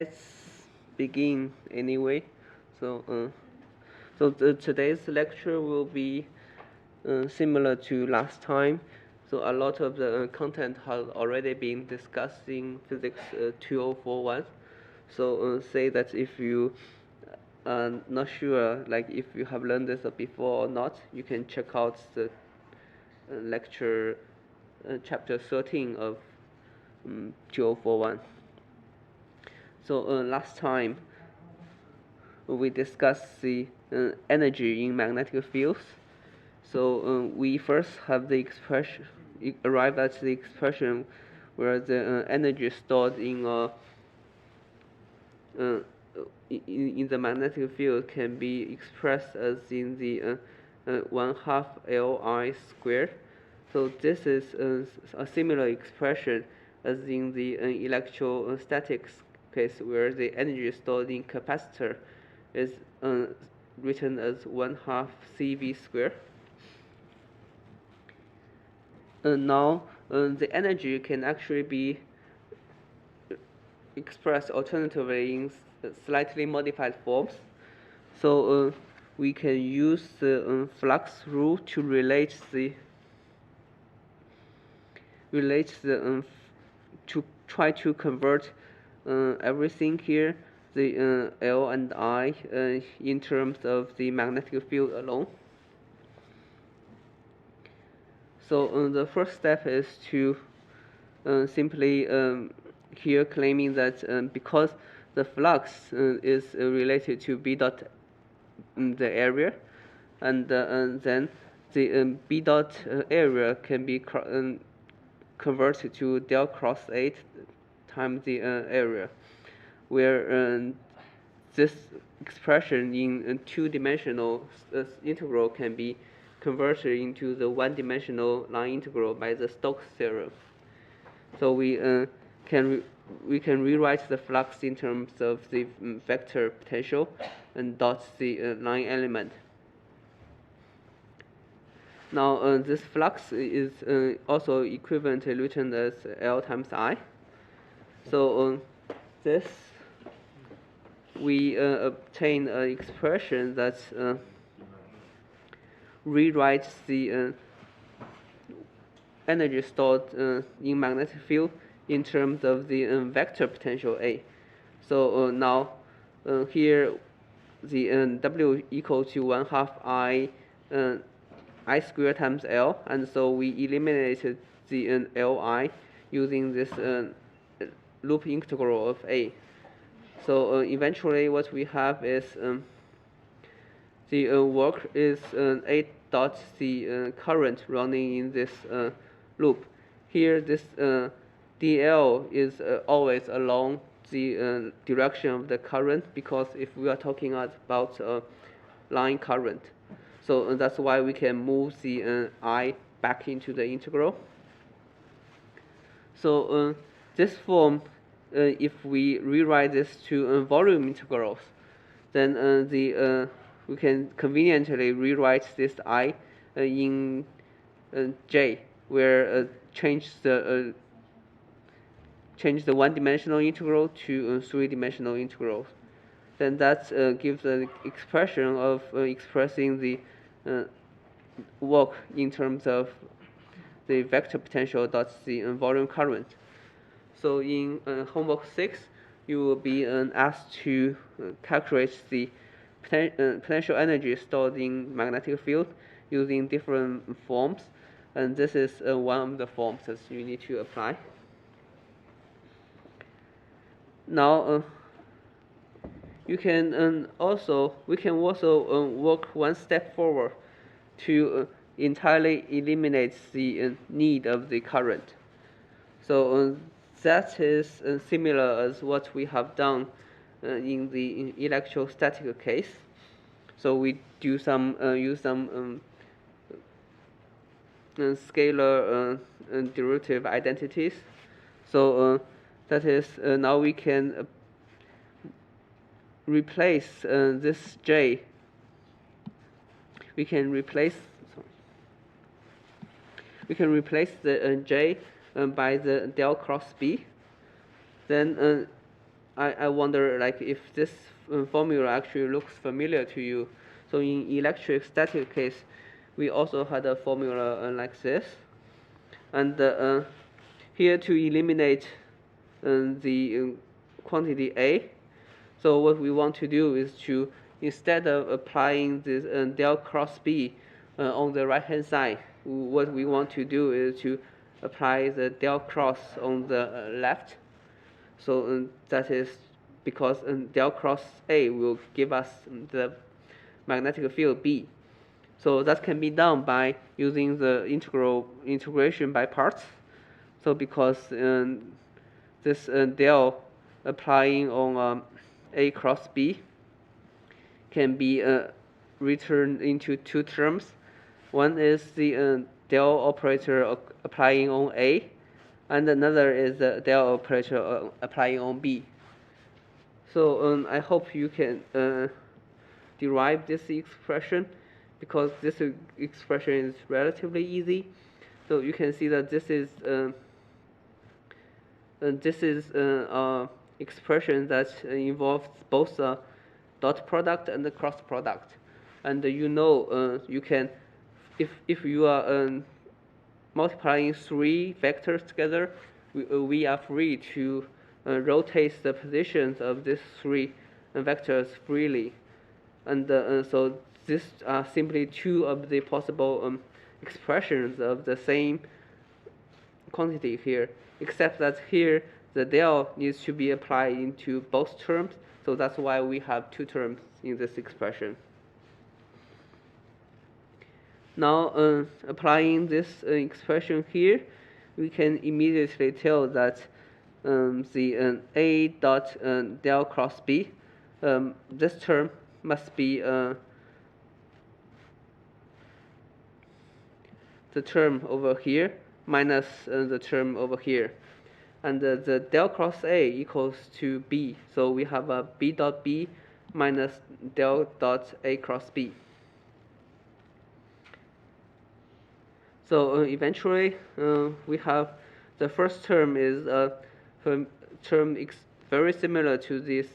Let's begin anyway. So, today's lecture will be similar to last time. So a lot of the content has already been discussed in Physics 2041. So say that if you are not sure, like if you have learned this before or not, you can check out the lecture chapter 13 of 2041. So last time we discussed the energy in magnetic fields. So we first have the expression, arrive at the expression where the energy stored in in the magnetic field can be expressed as in the 1/2 Li squared. So this is a similar expression as in the electrostatics case where the energy stored in capacitor is written as 1/2 CV squared. Now the energy can actually be expressed alternatively in slightly modified forms. So we can use the flux rule to relate the to try to convert everything here, the L and I, in terms of the magnetic field alone. So the first step is to simply here claiming that because the flux is related to B dot the area, and then the B dot area can be converted to del cross 8 times the area, where this expression in two-dimensional integral can be converted into the one-dimensional line integral by the Stokes theorem. So we can rewrite the flux in terms of the vector potential and dot the line element. Now this flux is also equivalently written as L times I. So this we obtain an expression that rewrites the energy stored in magnetic field in terms of the vector potential A. So now here the W equal to 1/2 I squared times L, and so we eliminated the Li using this loop integral of A. So eventually what we have is the work is A dot the current running in this loop. Here this dl is always along the direction of the current, because if we are talking about line current, so that's why we can move the I back into the integral. So this form, if we rewrite this to volume integrals, then we can conveniently rewrite this I in J, where change the one-dimensional integral to three-dimensional integrals. Then that gives an expression of expressing the work in terms of the vector potential dot the volume current. So in homework 6, you will be asked to calculate the potential energy stored in magnetic field using different forms, and this is one of the forms that you need to apply. Now we can also work one step forward to entirely eliminate the need of the current. So that is similar as what we have done in the electrostatic case. So we do some use some scalar derivative identities. So that is now we can replace this J. We can replace the J by the del cross B. Then I wonder like if this formula actually looks familiar to you. So in electrostatic case, we also had a formula like this, and here to eliminate the quantity A. So what we want to do is to, instead of applying this del cross B on the right hand side, what we want to do is to apply the del cross on the left. So that is because del cross A will give us the magnetic field B. So that can be done by using the integration by parts. So because this del applying on A cross B can be returned into two terms. One is the del operator applying on A, and another is the del operator applying on B. So I hope you can derive this expression, because this expression is relatively easy. So you can see that this is expression that involves both the dot product and the cross product, and you can, if you are multiplying three vectors together, we are free to rotate the positions of these three vectors freely, and so these are simply two of the possible expressions of the same quantity here, except that here the del needs to be applied into both terms, so that's why we have two terms in this expression. Now, applying this expression here, we can immediately tell that the A dot del cross B, this term must be the term over here minus the term over here. And the del cross A equals to B, so we have a B dot B minus del dot A cross B. So eventually, we have the first term is a term very similar to this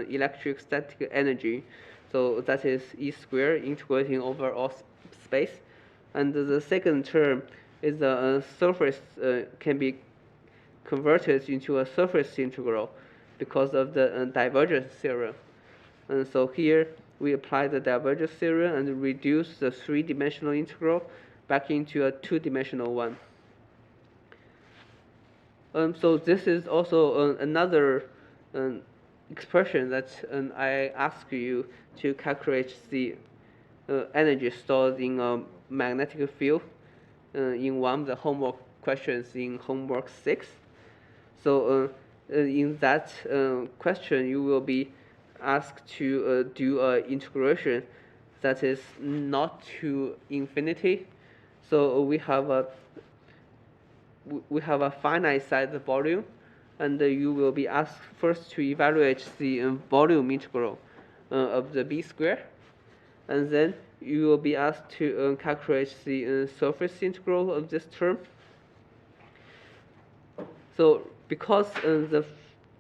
electrostatic energy. So that is E squared integrating over all space. And the second term is a surface, can be converted into a surface integral because of the divergence theorem. And so here we apply the divergence theorem and reduce the three-dimensional integral back into a two-dimensional one. So this is also another expression that I ask you to calculate the energy stored in a magnetic field in one of the homework questions in homework 6. So in that question, you will be asked to do an integration that is not to infinity. So we have a finite size volume, and you will be asked first to evaluate the volume integral of the B square, and then you will be asked to calculate the surface integral of this term. So because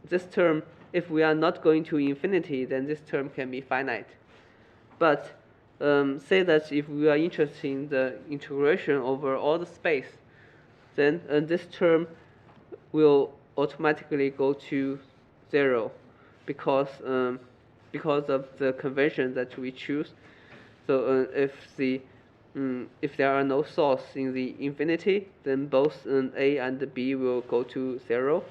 this term, if we are not going to infinity, then this term can be finite. But say that if we are interested in the integration over all the space, then this term will automatically go to 0 because of the convention that we choose. So if there are no source in the infinity, then both A and B will go to 0,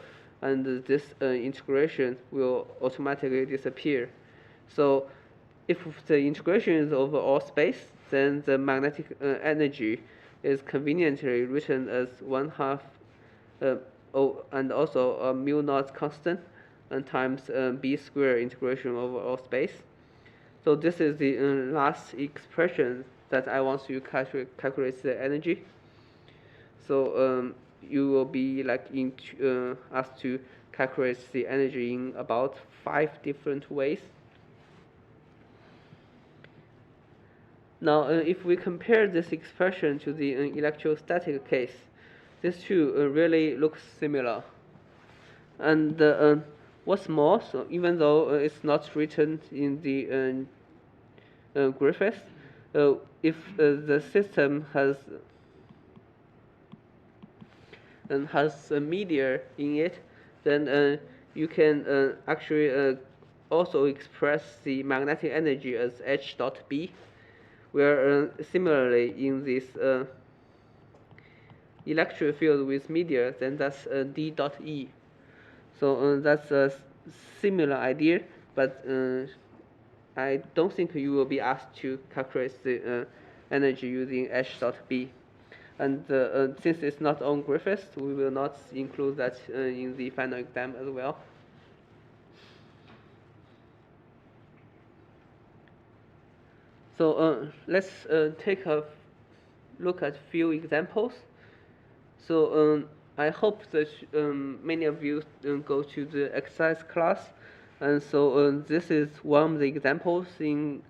and this integration will automatically disappear. So if the integration is over all space, then the magnetic energy is conveniently written as 1/2 and also a mu naught constant and times B squared integration over all space. So this is the last expression that I want you to calculate the energy. So you will be like asked to calculate the energy in about 5 different ways. Now, if we compare this expression to the electrostatic case, these two really look similar. And What's more, so even though it's not written in the graphics, if the system has a media in it, then you can actually also express the magnetic energy as H dot B, where similarly in this electric field with media, then that's D dot E. So that's a similar idea, but I don't think you will be asked to calculate the energy using H dot B. And since it's not on graphics, we will not include that in the final exam as well. So let's take a look at few examples. So I hope that many of you go to the exercise class, and so this is one of the examples in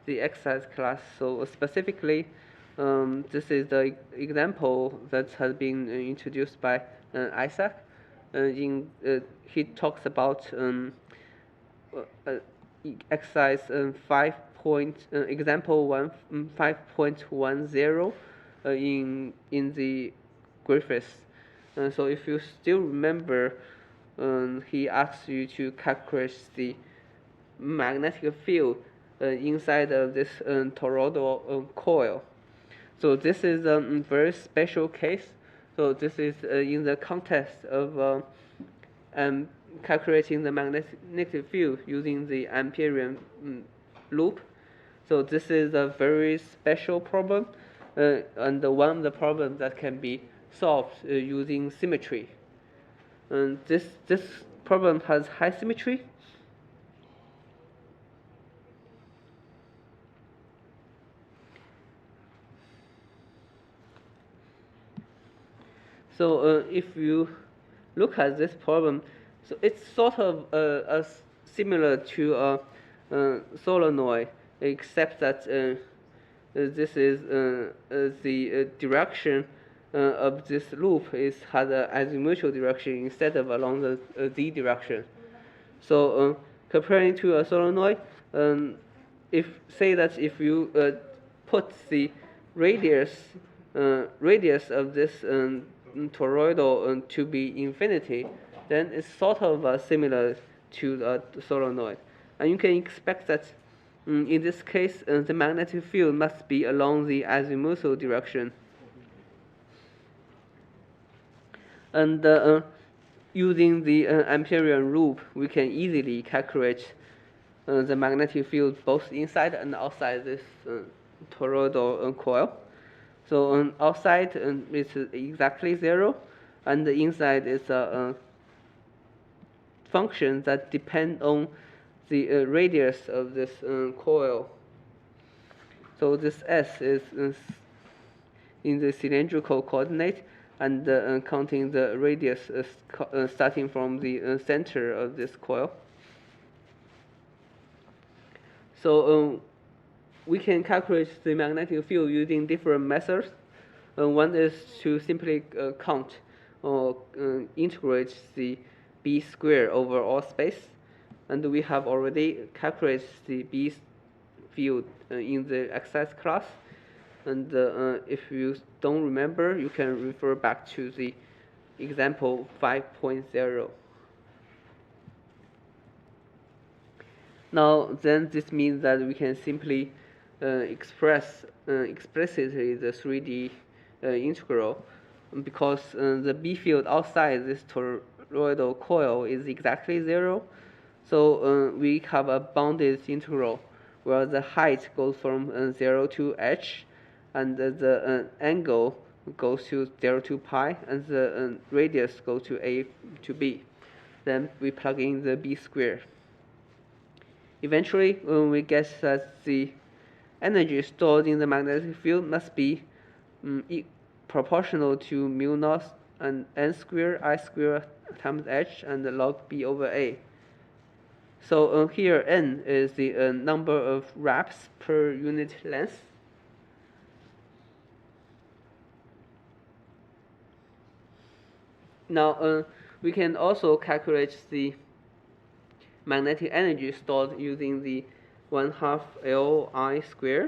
the exercise class. So specifically, this is the example that has been introduced by Isaac. He talks about uh, exercise 5 point example 5.10 in the graphics. So if you still remember, he asks you to calculate the magnetic field inside of this toroidal coil. So this is a very special case. So this is in the context of calculating the magnetic field using the Amperian loop. So this is a very special problem, and one of the problems that can be solved using symmetry. And this problem has high symmetry. So if you look at this problem, so it's sort of similar to a solenoid, except that this is the direction of this loop has an azimuthal direction instead of along the z direction. So comparing to a solenoid, if say that if you put the radius radius of this toroidal to be infinity, then it's sort of similar to the solenoid, and you can expect that in this case the magnetic field must be along the azimuthal direction. And using the Amperian loop, we can easily calculate the magnetic field both inside and outside this toroidal coil. So outside it's exactly 0, and the inside is a function that depends on the radius of this coil. So this S is in the cylindrical coordinate, and counting the radius starting from the center of this coil. So we can calculate the magnetic field using different methods. One is to simply count or integrate the B square over all space, and we have already calculated the B field in the exercise class. And if you don't remember, you can refer back to the example 5.0. Now, then this means that we can simply express explicitly the 3D integral, because the B field outside this toroidal coil is exactly 0. So we have a bounded integral where the height goes from 0 to h, and the angle goes to 0 to pi, and the radius goes to a to b. Then we plug in the b square. Eventually, we get that the energy stored in the magnetic field must be proportional to mu naught and n square I square times h and log b over a. So here n is the number of wraps per unit length. Now we can also calculate the magnetic energy stored using the 1/2 Li square.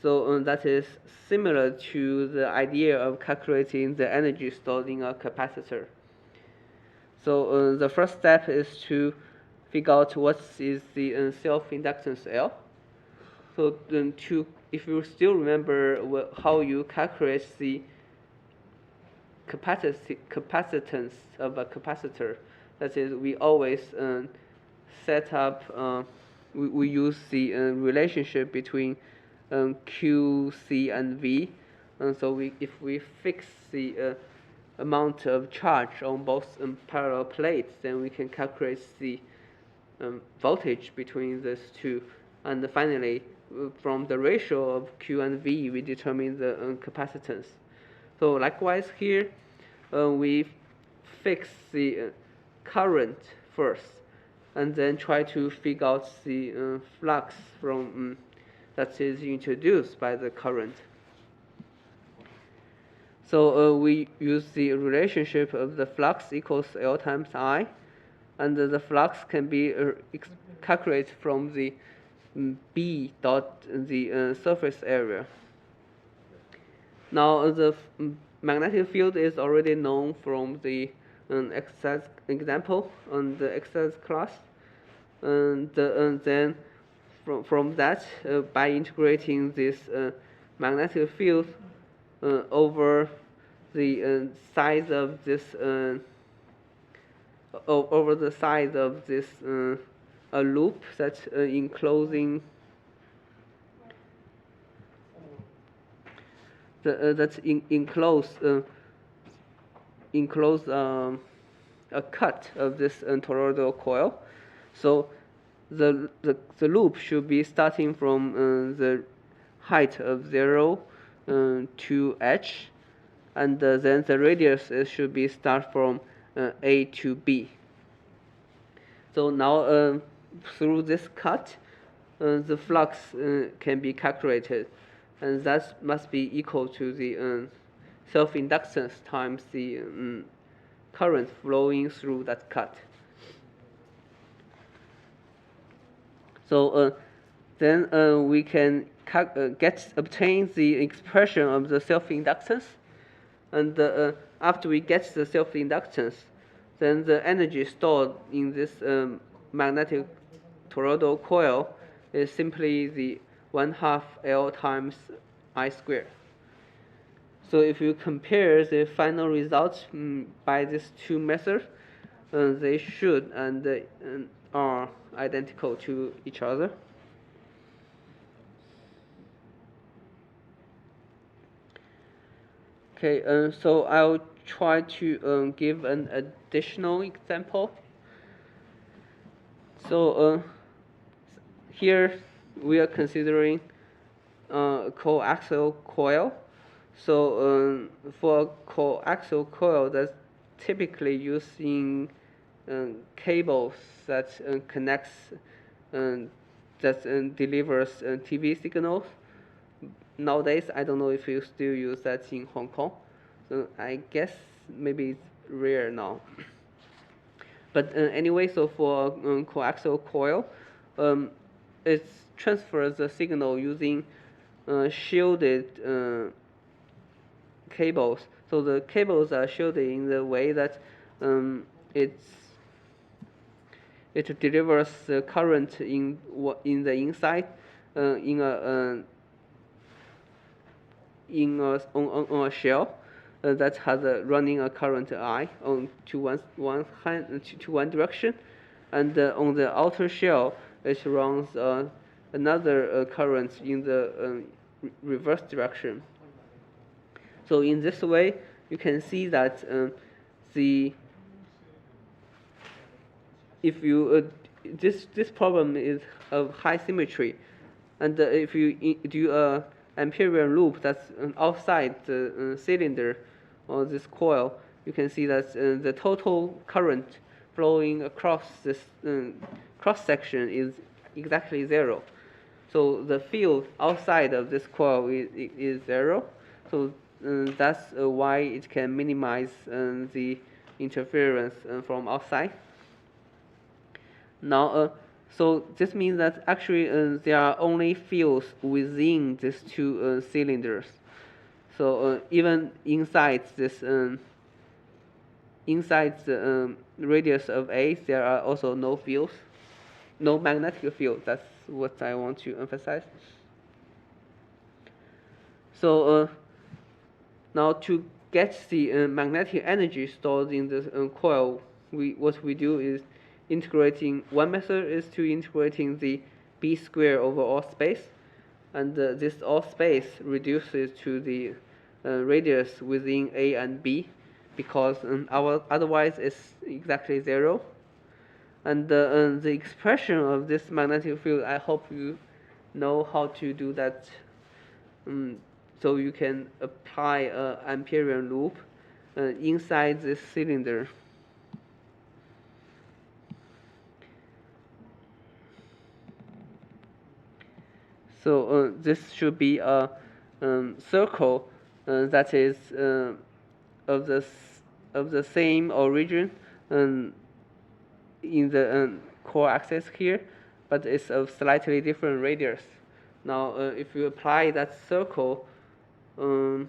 So that is similar to the idea of calculating the energy stored in a capacitor. So the first step is to figure out what is the self-inductance L. So if you still remember how you calculate the capacitance of a capacitor, that is, we always set up, we use the relationship between Q, C, and V. And so if we fix the amount of charge on both parallel plates, then we can calculate the voltage between these two. And finally, from the ratio of Q and V, we determine the capacitance. So likewise here, we fix the current first, and then try to figure out the flux from that is introduced by the current. So we use the relationship of the flux equals L times I, and the flux can be calculated from the B dot the surface area. Now the magnetic field is already known from the exercise example on the exercise class, and then from that, by integrating this magnetic field over the size of this a loop that's enclosing enclose a cut of this toroidal coil. So the loop should be starting from the height of 0 to h, and then the radius should be start from A to B. So now through this cut, the flux can be calculated, and that must be equal to the self-inductance times the current flowing through that cut. So then we can obtain the expression of the self-inductance, and after we get the self-inductance, then the energy stored in this magnetic toroidal coil is simply the 1/2 L times I squared. So if you compare the final results by these two methods, they should and are identical to each other. Okay, so I'll try to give an additional example. So here we are considering a coaxial coil. So for a coaxial coil, that's typically used in cables that connects that delivers TV signals. Nowadays, I don't know if you still use that in Hong Kong. So I guess maybe it's rare now. But anyway, so for coaxial coil, it transfers the signal using shielded cables. So the cables are shielded in the way that it delivers the current in the inside on a shell that has running a current I to one direction, and on the outer shell it runs another current in the reverse direction. So in this way, you can see that this problem is of high symmetry, and if you do a ampere loop that's outside the cylinder or this coil, you can see that the total current flowing across this cross section is exactly 0. So the field outside of this coil is 0. So that's why it can minimize the interference from outside. Now, so this means that actually there are only fields within these two cylinders. So even inside the radius of A, there are also no fields, no magnetic field. That's what I want to emphasize. So now to get the magnetic energy stored in the coil, what we do is integrating. One method is to integrating the B square over all space, and this all space reduces to the radius within A and B, because otherwise it's exactly zero. And the expression of this magnetic field, I hope you know how to do that. So you can apply a Amperian loop inside this cylinder. So this should be a circle that is of the of the same origin in the core axis here, but it's of slightly different radius. Now, if you apply that circle, if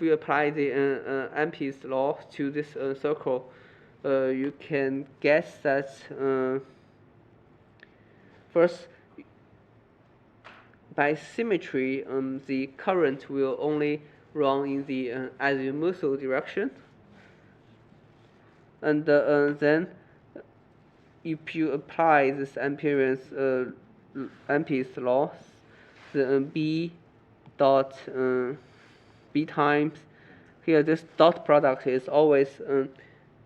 you apply the Ampere's law to this circle, you can guess that first, by symmetry, the current will only run in the azimuthal direction, and then if you apply this Ampere's law, the B dot B times here, this dot product is always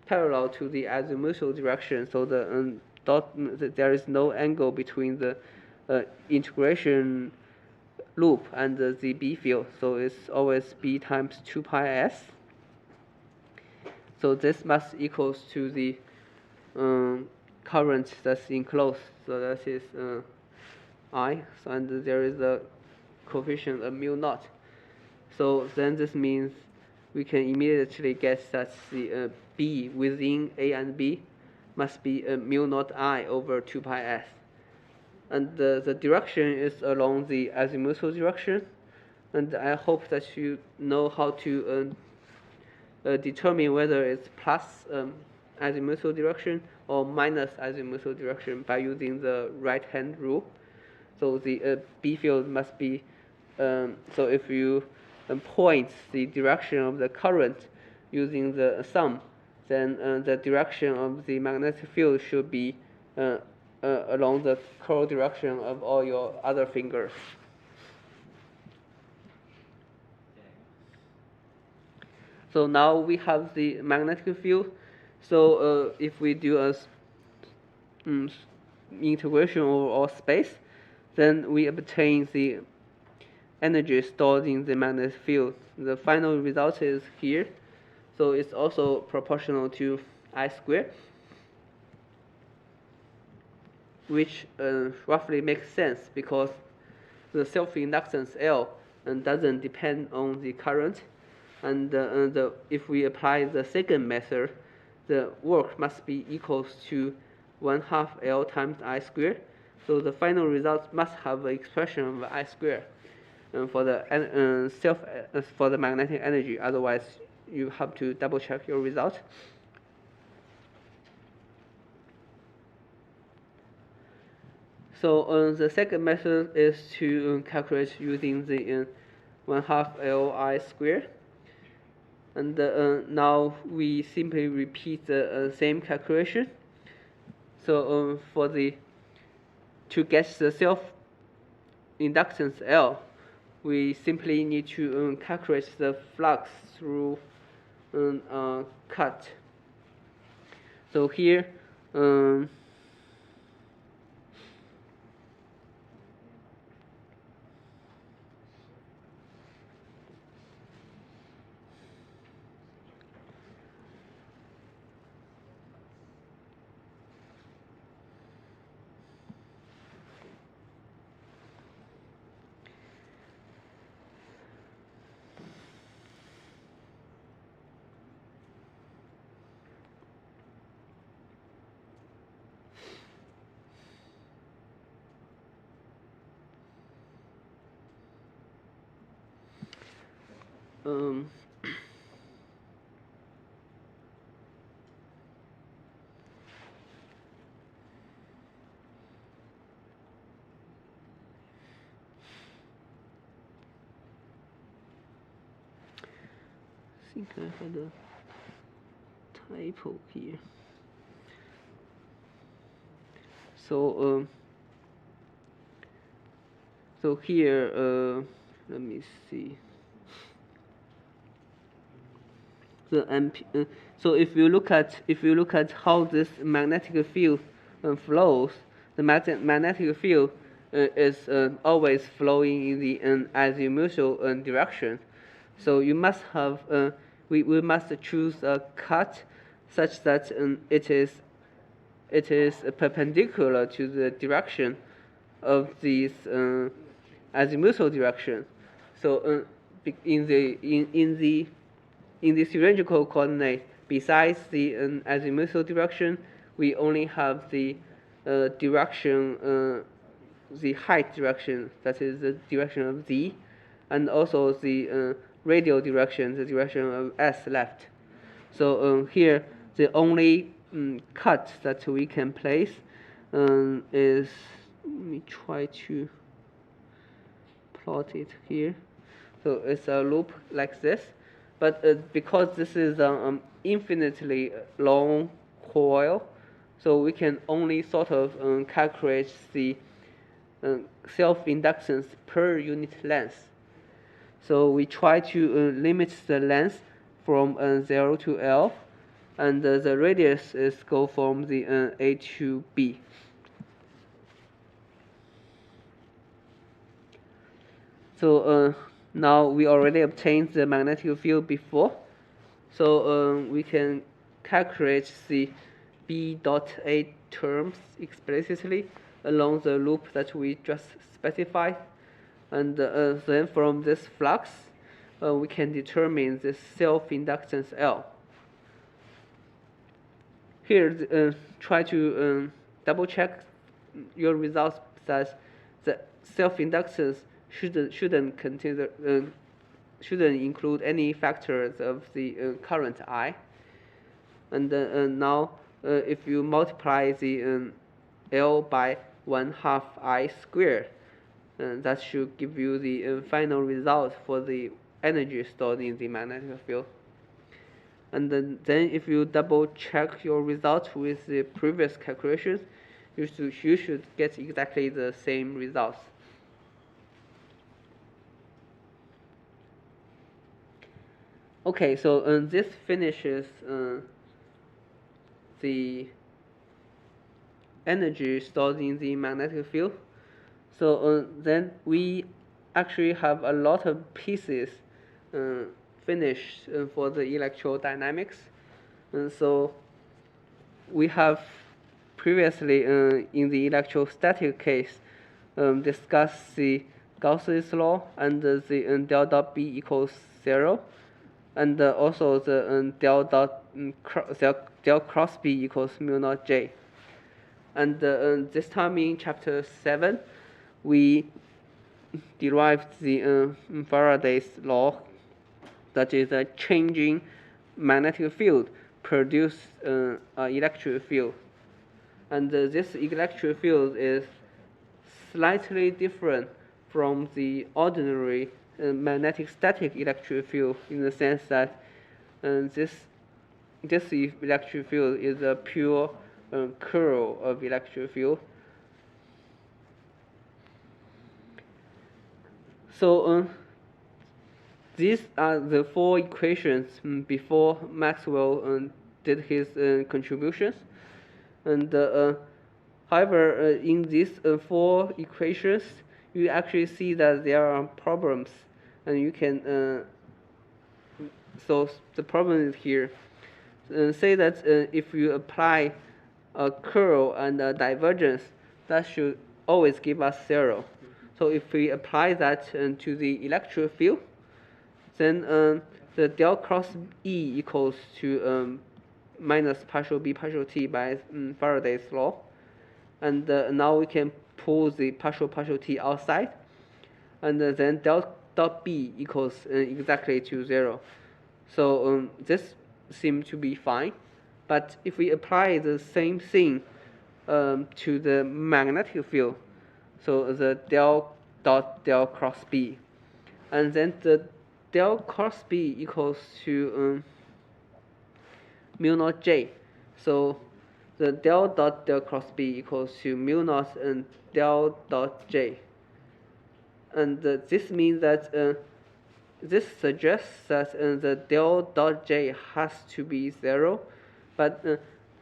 parallel to the azimuthal direction, so the there is no angle between the integration loop and the B field, so it's always B times 2 pi s. So this must equals to the current that's enclosed, so that is I, and there is a coefficient of mu naught. So then this means we can immediately guess that the B within A and B must be mu naught I over 2 pi s. And the direction is along the azimuthal direction, and I hope that you know how to determine whether it's plus azimuthal direction or minus azimuthal direction by using the right hand rule. So the B field must be, so if you point the direction of the current using the sum, then the direction of the magnetic field should be along the curl direction of all your other fingers. So now we have the magnetic field. So if we do a integration over all space, then we obtain the energy stored in the magnetic field. The final result is here. So it's also proportional to I squared, which roughly makes sense because the self-inductance L doesn't depend on the current. And if we apply the second method, the work must be equals to 1/2 L times I squared. So the final result must have an expression of I squared for the for the magnetic energy. Otherwise, you have to double check your result. So the second method is to calculate using the 1/2 Li squared. And now we simply repeat the same calculation. So to get the self-inductance L, we simply need to calculate the flux through cut. So here, um, I think I had a typo here. So so here let me see. The so if you look at how this magnetic field flows, the magnetic field is always flowing in the azimuthal direction. So you must have we must choose a cut such that it is perpendicular to the direction of these azimuthal direction. So in the cylindrical coordinate, besides the azimuthal direction, we only have the direction, the height direction, that is the direction of z, and also the radial direction, the direction of s left. So here, the only cut that we can place is, let me try to plot it here. So it's a loop like this, but because this is an infinitely long coil, so we can only sort of calculate the self-inductance per unit length. So we try to limit the length from 0 to L, and the radius is go from the A to B. So now we already obtained the magnetic field before, so we can calculate the B dot A terms explicitly along the loop that we just specified, and then from this flux we can determine the self-inductance L. Here, try to double check your results that the self-inductance shouldn't include any factors of the current I. And now, if you multiply the L by 1/2 I squared, that should give you the final result for the energy stored in the magnetic field. And then if you double check your results with the previous calculations, you should get exactly the same results. Okay, so this finishes the energy stored in the magnetic field. So then we actually have a lot of pieces finished for the electrodynamics. And so we have previously in the electrostatic case discussed the Gauss's law and the del dot B equals 0, and also the del cross B equals mu naught J. And this time in chapter 7, we derived the Faraday's law, that is a changing magnetic field produce an electric field. And this electric field is slightly different from the ordinary magnetic static electric field, in the sense that this electric field is a pure curl of electric field. So these are the 4 equations before Maxwell did his contributions. And however, in these 4 equations, you actually see that there are problems, and you can so the problem is here. Say that if you apply a curl and a divergence, that should always give us 0. So if we apply that to the electric field, then the del cross E equals to minus partial B partial T by Faraday's law. And now we can pull the partial T outside. And then del dot B equals exactly to 0. So this seems to be fine. But if we apply the same thing to the magnetic field, so the del dot del cross B, and then the del cross B equals to mu naught J. So the del dot del cross B equals to mu naught and del dot J. And this means that this suggests that the del dot J has to be 0, but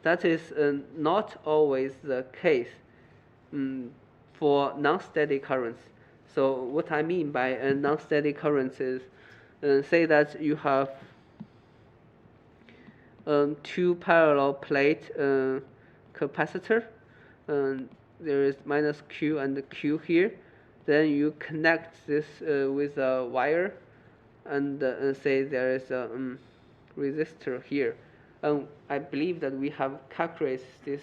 that is not always the case for non-steady currents. So what I mean by non-steady currents is, say that you have two parallel plate capacitor. There is minus Q and Q here. Then you connect this with a wire, and say there is a resistor here. I believe that we have calculated this.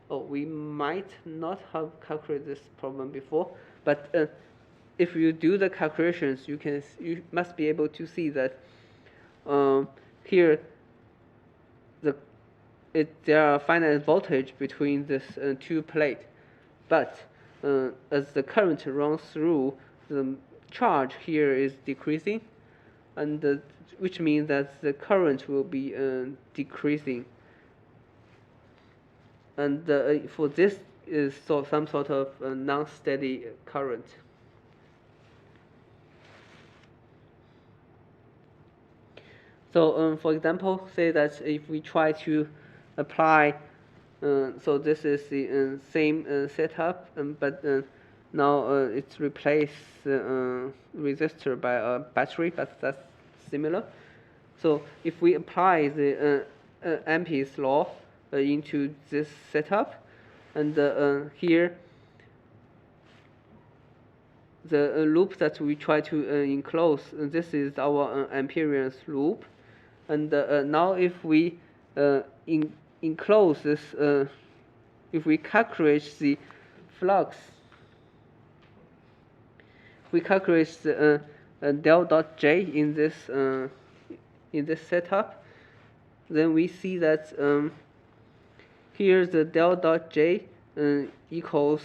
We might not have calculated this problem before, but if you do the calculations, you must be able to see that here there are finite voltage between this two plates, but as the current runs through, the charge here is decreasing, and which means that the current will be decreasing. And for this is some sort of non-steady current. So for example, say that if we try to apply, so this is the same setup, but now it's replaced resistor by a battery, but that's similar. So if we apply the Ampere's law into this setup, and here the loop that we try to enclose, this is our Ampere's loop, and now if we enclose this, if we calculate the flux, we calculate the del dot J in this setup, then we see that here the del dot J equals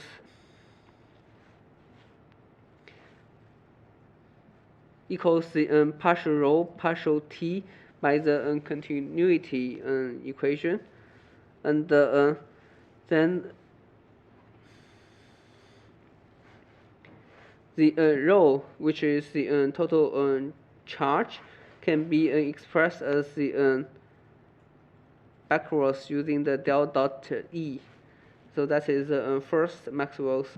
the partial rho partial T by the continuity equation, and then the rho, which is the total charge, can be expressed as the backwards using the del dot E. So that is first Maxwell's.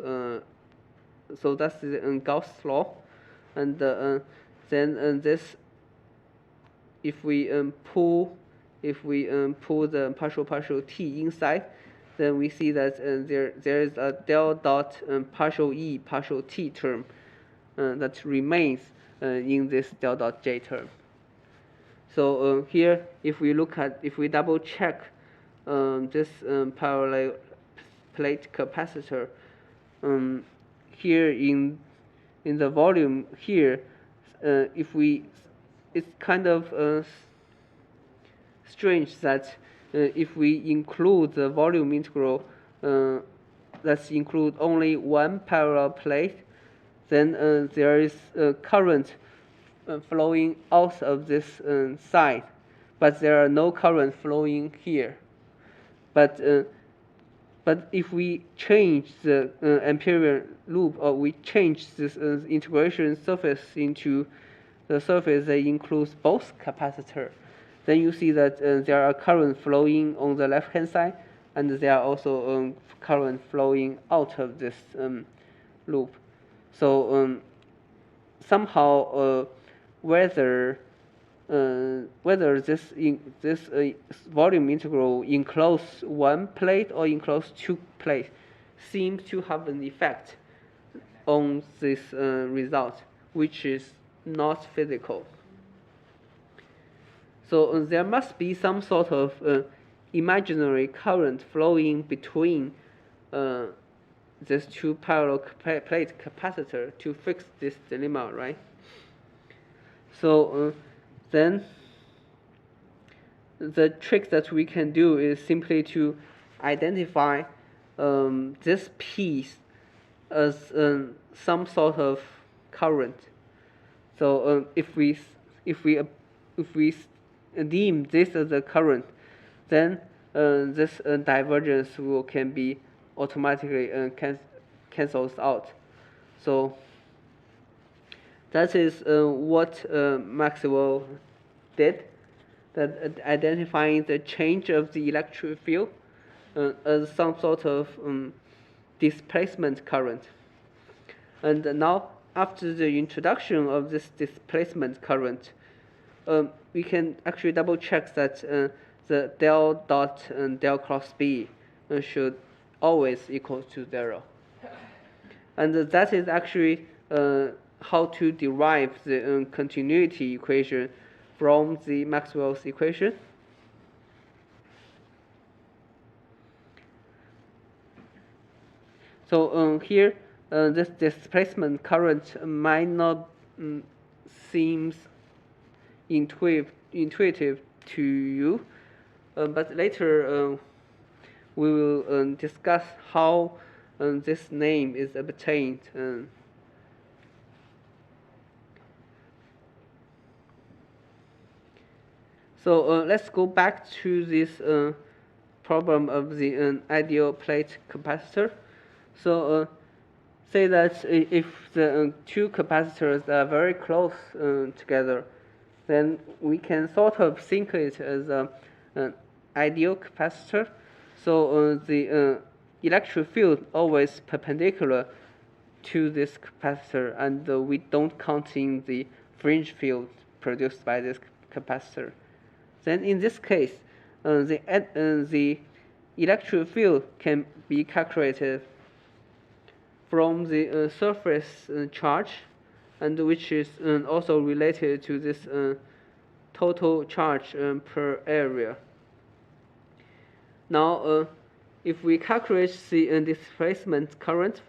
So that's the Gauss law, and then this, if we pull the partial T inside, then we see that there is a del dot partial E partial T term that remains in this del dot J term. So here, if we double check this parallel plate capacitor, here in the volume here, it's kind of strange that if we include the volume integral that include only one parallel plate, then there is current flowing out of this side, but there are no current flowing here. But if we change the Ampere loop, or we change this integration surface into the surface that includes both capacitor, then you see that there are current flowing on the left-hand side, and there are also current flowing out of this loop. So somehow whether this volume integral enclose one plate or enclose two plates seems to have an effect on this result, which is not physical. So there must be some sort of imaginary current flowing between this two parallel plate capacitor to fix this dilemma, right? So then the trick that we can do is simply to identify this piece as some sort of current. So if we deem this as a current, then this divergence rule can be automatically cancels out. So that is what Maxwell did, that identifying the change of the electric field as some sort of displacement current. And now, after the introduction of this displacement current, we can actually double check that the del dot and del cross B should always equal to 0. And that is actually how to derive the continuity equation from the Maxwell's equation. So here, this displacement current might not seems intuitive to you, but later we will discuss how this name is obtained. So let's go back to this problem of the ideal plate capacitor. So say that if the two capacitors are very close together, then we can sort of think it as an ideal capacitor. So the electric field always perpendicular to this capacitor, and we don't count in the fringe field produced by this capacitor. Then in this case, the electric field can be calculated from the surface charge, and which is also related to this total charge per area. Now, if we calculate the displacement current,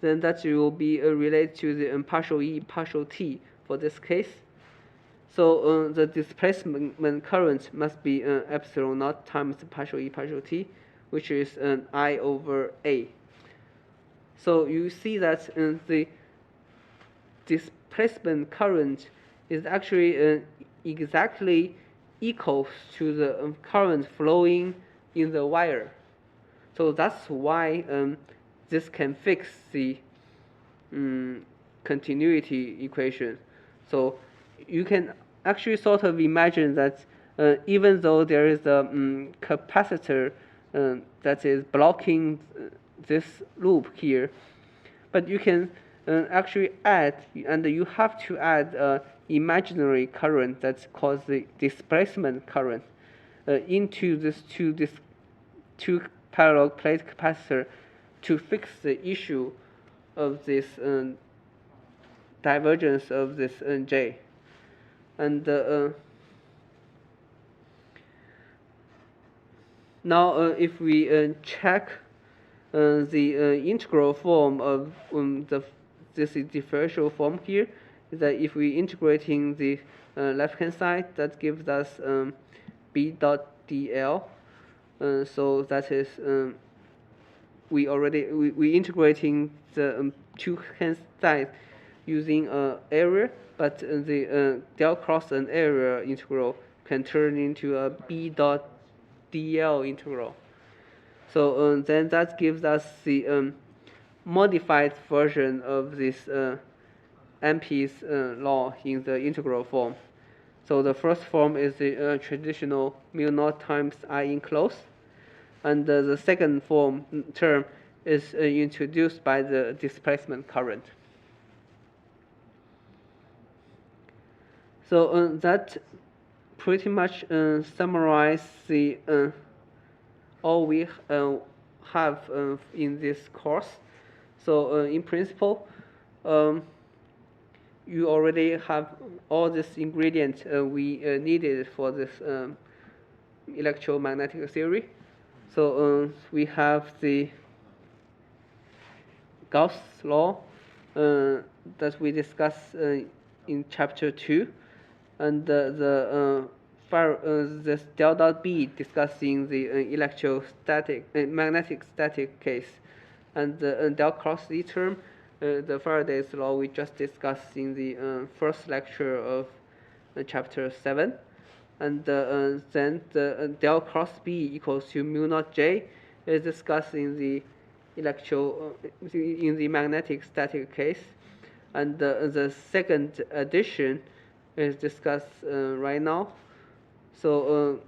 then that will be related to the partial E, partial T for this case. So the displacement current must be epsilon naught times partial E, partial T, which is I over A. So you see that the displacement current is actually exactly equal to the current flowing in the wire. So that's why this can fix the continuity equation. So you can actually sort of imagine that even though there is a capacitor that is blocking this loop here, but you can actually add, and you have to add imaginary current that's called the displacement current into this two parallel plate capacitor to fix the issue of this divergence of this J. And now if we check the integral form of this differential form here, is that if we integrating the left hand side, that gives us b dot dl. So that is we integrating the two hand sides using area, but the del cross and area integral can turn into a b dot dl integral. So then that gives us the modified version of this Ampere's law in the integral form. So the first form is the traditional mu naught times I enclosed, and the second form term is introduced by the displacement current. So that pretty much summarizes the all we have in this course. So in principle, you already have all this ingredient we needed for this electromagnetic theory. So we have the Gauss law that we discussed in chapter 2, and this del dot B discussing the magnetic static case, and the del cross E term, the Faraday's law we just discussed in the first lecture of chapter 7, and then the del cross B equals to mu naught J is discussed in the in the magnetic static case, and the second addition is discussed right now. So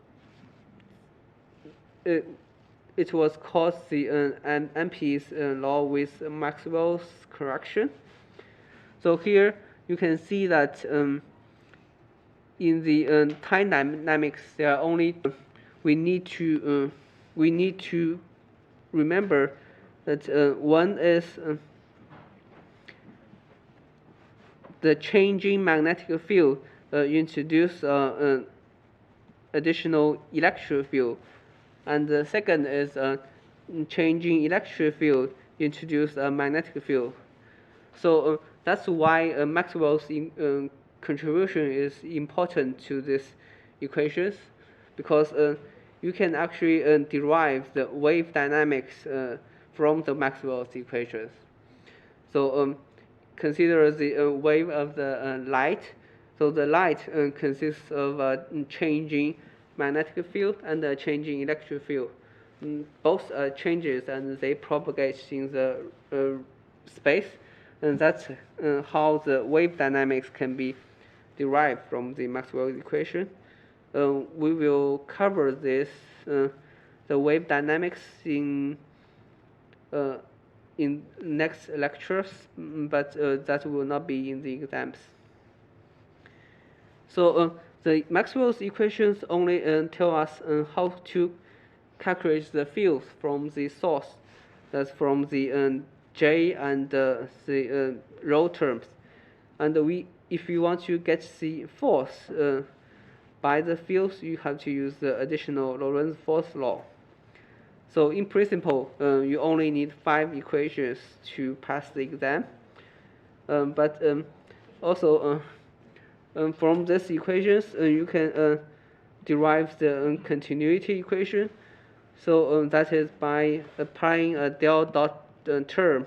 it was called the Ampere's law with Maxwell's correction. So here you can see that in the time dynamics, there are only we need to remember that one is the changing magnetic field introduce additional electric field, and the second is changing electric field introduce a magnetic field. So that's why Maxwell's contribution is important to these equations, because you can actually derive the wave dynamics from the Maxwell's equations. So consider the wave of the light. So the light consists of a changing magnetic field and a changing electric field. Both changes and they propagate in the space, and that's how the wave dynamics can be derived from the Maxwell equation. We will cover this, the wave dynamics in next lectures, but that will not be in the exams. So the Maxwell's equations only tell us how to calculate the fields from the source, that's from the J and the rho terms, and if you want to get the force by the fields, you have to use the additional Lorentz force law. So in principle, you only need 5 equations to pass the exam, but also from these equations, you can derive the continuity equation. So that is by applying a del dot term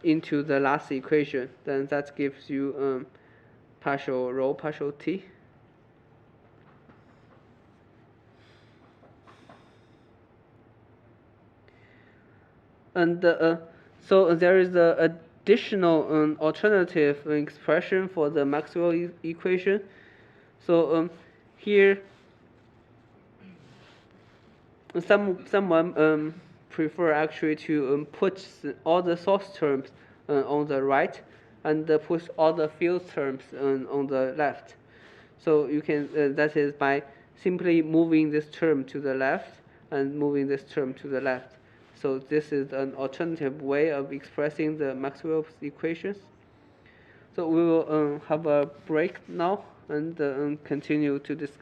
into the last equation. Then that gives you partial rho partial t. And so there is the additional alternative expression for the Maxwell equation. So here someone prefer actually to put all the source terms on the right and put all the field terms on the left. So you can that is by simply moving this term to the left and moving this term to the left. So this is an alternative way of expressing the Maxwell's equations. So we will have a break now and continue to discuss.